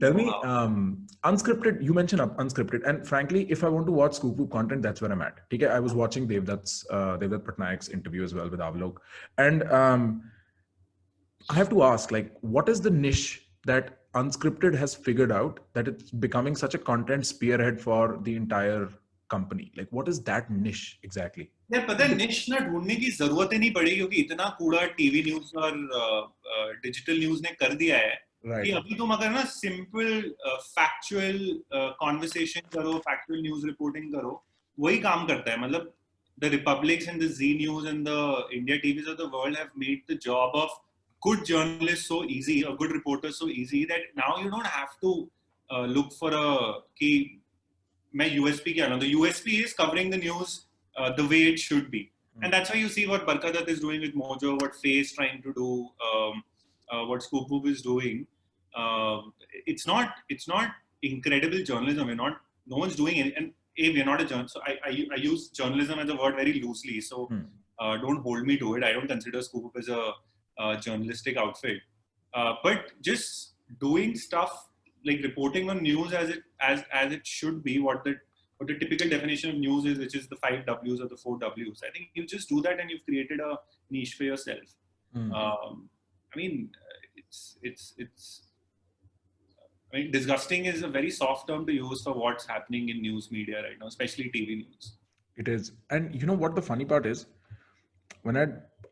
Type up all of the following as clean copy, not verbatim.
Tell me, unscripted, you mentioned unscripted, and frankly, if I want to watch Scoopwhoop content, that's where I'm at. Okay, I was watching Devdutt Patnaik's interview as well with Avalok, and I have to ask, like, what is the niche that unscripted has figured out that it's becoming such a content spearhead for the entire company? Like, what is that niche exactly? यार पता है निश ना ढूंढने की जरूरत ही नहीं पड़ी क्योंकि इतना कूड़ा टीवी न्यूज और डिजिटल न्यूज ने कर दिया है कि अभी तुम अगर ना सिंपल फैक्चुअल कॉन्वर्सेशन करो, फैक्चुअल न्यूज रिपोर्टिंग करो, वही काम करता है. मतलब the republics and the Z News and the India TVs of the world have made the job of good journalists so easy, or good reporters so easy, that now you don't have to look for a कि मैं USP क्या लाऊं. The USP is covering the news the way it should be. And that's why you see what Prakhar Gupta is doing with Mojo, what Face trying to do, what Scoopwhoop is doing. It's not incredible journalism. No one's doing it. And we're not a journalist. So I use journalism as a word very loosely. So don't hold me to it. I don't consider Scoopwhoop as a journalistic outfit. But just doing stuff like reporting on news as it should be, what the typical definition of news is, which is the 5 W's or the 4 W's. I think you just do that and you've created a niche for yourself. I mean, I mean, disgusting is a very soft term to use for what's happening in news media right now, especially TV news. It is. And you know what the funny part is? When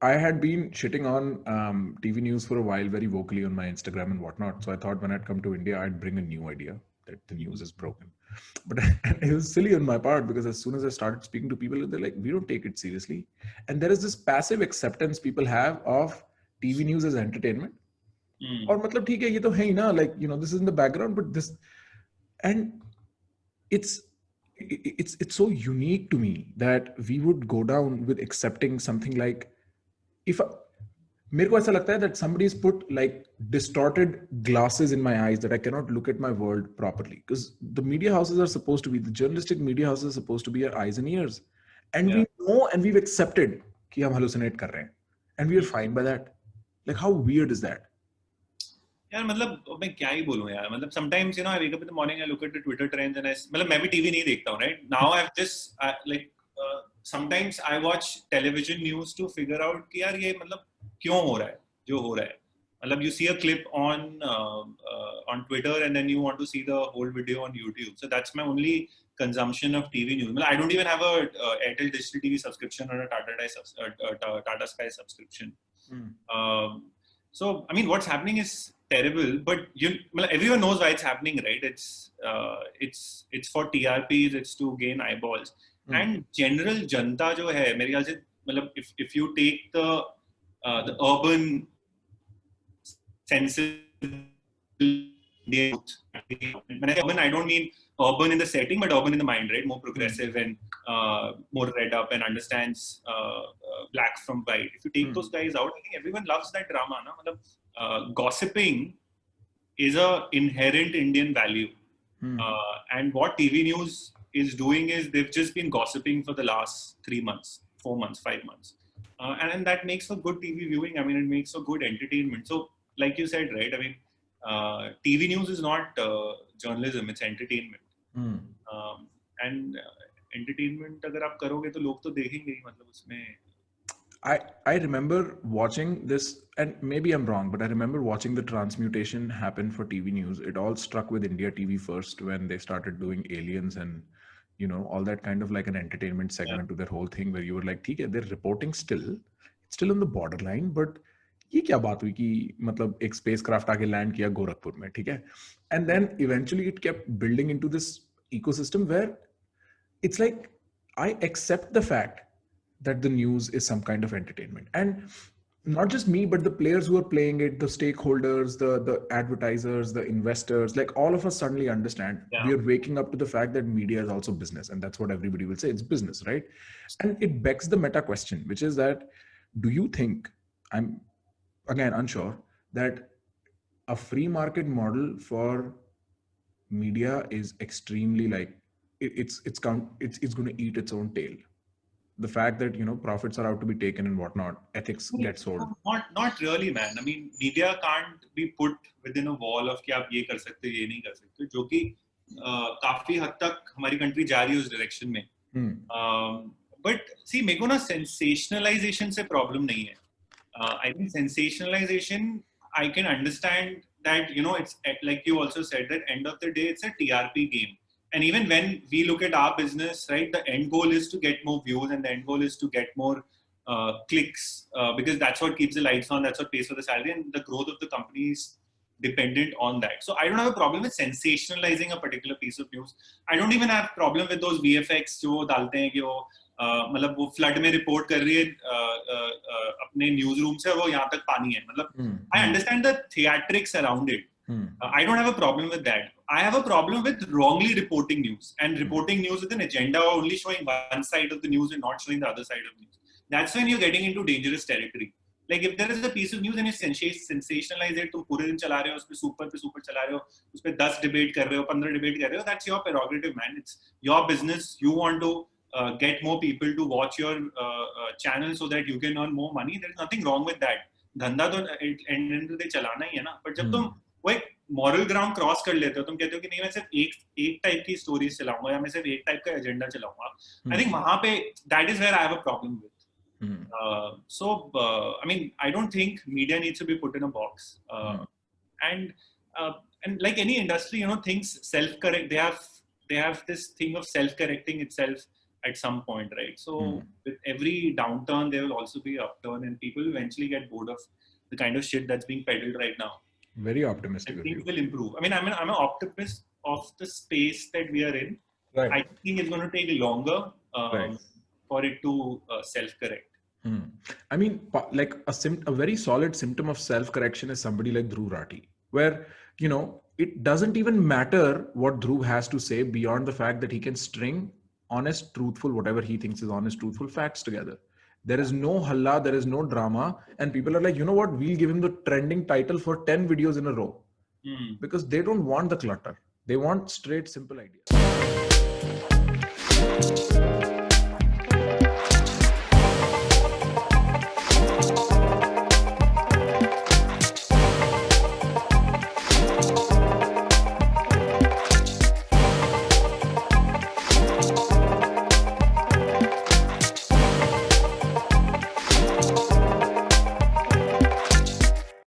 I had been shitting on TV news for a while very vocally on my Instagram and whatnot. So I thought when I'd come to India, I'd bring a new idea that the news is broken. But it was silly on my part because as soon as I started speaking to people, they're like, we don't take it seriously. And there is this passive acceptance people have of TV news as entertainment. Or matlab, theek hai, ye to hai hi na, like, you know, this is in the background, but this, and it's so unique to me that we would go down with accepting something like, if मेरे को ऐसा लगता है that somebody's put like distorted glasses in my eyes that I cannot look at my world properly, because the media houses are supposed to be, the journalistic media houses are supposed to be our eyes and ears, and we know and we've accepted कि हम hallucinate कर रहे हैं, and we are fine by that. Like, how weird is that? यार मतलब मैं क्या ही बोलूं यार. मतलब sometimes you know I wake up in the morning, I look at the Twitter trends and I मतलब मैं भी टीवी नहीं देखता हूँ, right? Now I've just like sometimes I watch television news to figure out कि यार ये मतलब क्यों हो रहा है जो हो रहा है. मतलब you see a clip on Twitter and then you want to see the whole video on YouTube. So that's my only consumption of TV news. I don't even have a Airtel Digital TV subscription or a Tata Sky subscription. So I mean, what's happening is terrible, but everyone knows why it's happening, right? It's for TRPs, it's to gain eyeballs. And general janta जो है मेरे ख्याल से मतलब if you take the urban sensible youth, when I say urban I don't mean urban in the setting but urban in the mind, right? More progressive and more read up and understands black from white. If you take those guys out, I think everyone loves that drama. Na? Gossiping is a inherent Indian value. And what TV news is doing is they've just been gossiping for the last 3 months, 4 months, 5 months. And that makes for good TV viewing. I mean, it makes for good entertainment. So, like you said, right? I mean, TV news is not journalism, it's entertainment. And entertainment अगर आप करोगे तो लोग तो देखेंगे ही. मतलब उसमें I remember watching this, and maybe I'm wrong, but I remember watching the transmutation happen for TV news. It all struck with India TV first when they started doing aliens and, you know, all that kind of like an entertainment segment to their whole thing, where you were like, ठीक है, they're reporting still, it's still on the borderline, but ये क्या बात हुई कि मतलब एक spacecraft आके land किया गोरखपुर में, ठीक है? And then eventually it kept building into this ecosystem where it's like, I accept the fact that the news is some kind of entertainment, and not just me, but the players who are playing it, the stakeholders, the advertisers, the investors, like all of us suddenly understand we are waking up to the fact that media is also business, and that's what everybody will say, it's business, right? And it begs the meta question, which is that, do you think, I'm again unsure, that a free market model for media is extremely like it's going to eat its own tail? the fact that, profits are out to be taken and whatnot, ethics get sold? Not really, man. I mean, media can't be put within a wall of कि आप ये कर सकते हो, ये नहीं कर सकते, जो कि काफी हद तक हमारी country जा रही है उस direction में. But see, मेरे को ना sensationalization से problem नहीं है. I think sensationalization, I can understand that, it's like you also said, that end of the day, it's a TRP game. And even when we look at our business, right, the end goal is to get more views and the end goal is to get more clicks because that's what keeps the lights on, that's what pays for the salary, and the growth of the company is dependent on that. So I don't have a problem with sensationalizing a particular piece of news. I don't even have a problem with those VFX जो डालते हैं कि वो मतलब वो flood में report कर रही है अपने न्यूज रूम से और वो यहाँ तक पानी है, मतलब I understand the theatrics around it. I don't have a problem with that. I have a problem with wrongly reporting news and reporting news with an agenda or only showing one side of the news and not showing the other side of the news. That's when you're getting into dangerous territory. Like if there is a piece of news and you sensationalize it, तुम पूरे दिन चला रहे हो, उसपे super चला रहे हो, उसपे 10 debate कर रहे हो, 15 debate कर रहे हो, that's your prerogative, man. It's your business. You want to get more people to watch your channel so that you can earn more money. There's nothing wrong with that. धंधा तो end of the day चलाना ही है ना. But जब तुम वो एक moral ground cross कर लेते हो, तुम कहते हो कि नहीं मैं सिर्फ एक type की stories चलाऊंगा या मैं सिर्फ एक type का agenda चलाऊंगा. I think वहाँ पे that is where I have a problem with. I mean, I don't think media needs to be put in a box. And like any industry, things self-correct. They have this thing of self-correcting itself at some point, right? So with every downturn, there will also be upturn, and people will eventually get bored of the kind of shit that's being peddled right now. Very optimistic. And things will improve. I mean, I'm an optimist of the space that we are in. Right. I think it's going to take longer for it to self-correct. I mean, like a very solid symptom of self-correction is somebody like Dhruv Rathi, where, it doesn't even matter what Dhruv has to say beyond the fact that he can string honest, truthful, whatever he thinks is honest, truthful facts together. There is no halla, there is no drama. And people are like, you know what? We'll give him the trending title for 10 videos in a row. Because they don't want the clutter. They want straight, simple ideas.